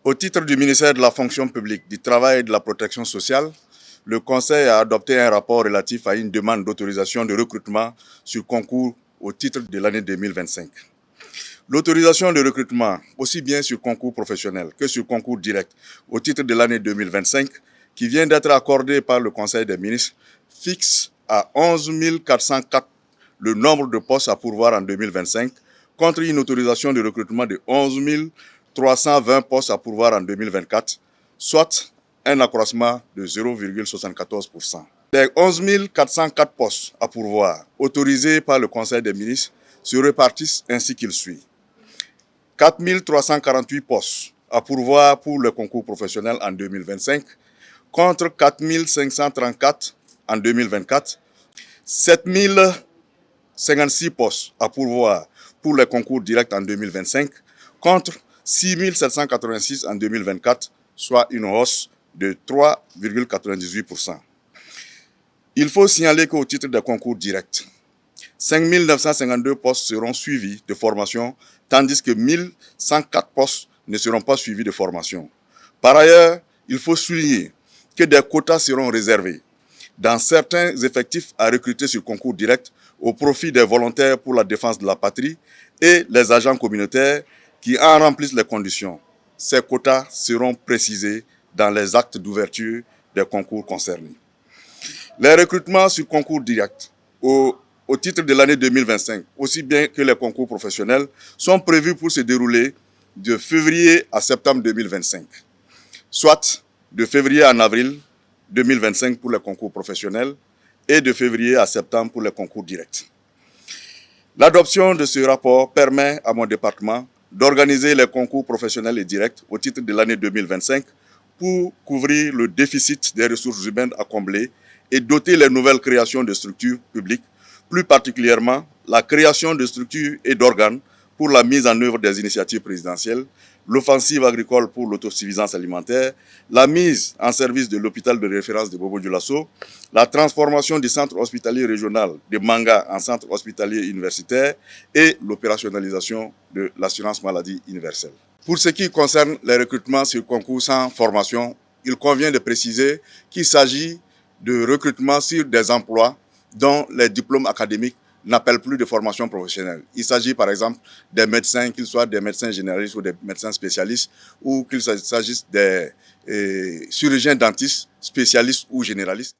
Au titre du ministère de la fonction publique, du travail et de la protection sociale, le Conseil a adopté un rapport relatif à une demande d'autorisation de recrutement sur concours au titre de l'année 2025. L'autorisation de recrutement, aussi bien sur concours professionnel que sur concours direct au titre de l'année 2025, qui vient d'être accordée par le Conseil des ministres, fixe à 11 404 le nombre de postes à pourvoir en 2025, contre une autorisation de recrutement de 11 320 postes à pourvoir en 2024, soit un accroissement de 0,74%. Les 11 404 postes à pourvoir autorisés par le Conseil des ministres se répartissent ainsi qu'il suit. 4 348 postes à pourvoir pour le concours professionnel en 2025, contre 4 534 en 2024, 7 056 postes à pourvoir pour les concours directs en 2025, contre 6 786 en 2024, soit une hausse de 3,98%. Il faut signaler qu'au titre des concours directs, 5 952 postes seront suivis de formation, tandis que 1 104 postes ne seront pas suivis de formation. Par ailleurs, il faut souligner que des quotas seront réservés dans certains effectifs à recruter sur concours direct au profit des volontaires pour la défense de la patrie et les agents communautaires qui en remplissent les conditions. Ces quotas seront précisés dans les actes d'ouverture des concours concernés. Les recrutements sur concours direct au titre de l'année 2025, aussi bien que les concours professionnels, sont prévus pour se dérouler de février à septembre 2025, soit de février en avril 2025 pour les concours professionnels et de février à septembre pour les concours directs. L'adoption de ce rapport permet à mon département d'organiser les concours professionnels et directs au titre de l'année 2025 pour couvrir le déficit des ressources humaines à combler et doter les nouvelles créations de structures publiques, plus particulièrement la création de structures et d'organes pour la mise en œuvre des initiatives présidentielles, l'offensive agricole pour l'autosuffisance alimentaire, la mise en service de l'hôpital de référence de Bobo-Dioulasso, la transformation du centre hospitalier régional de Manga en centre hospitalier universitaire et l'opérationnalisation de l'assurance maladie universelle. Pour ce qui concerne les recrutements sur concours sans formation, il convient de préciser qu'il s'agit de recrutement sur des emplois dont les diplômes académiques n'appellent plus de formation professionnelle. Il s'agit par exemple des médecins, qu'ils soient des médecins généralistes ou des médecins spécialistes, ou qu'il s'agisse des chirurgiens dentistes spécialistes ou généralistes.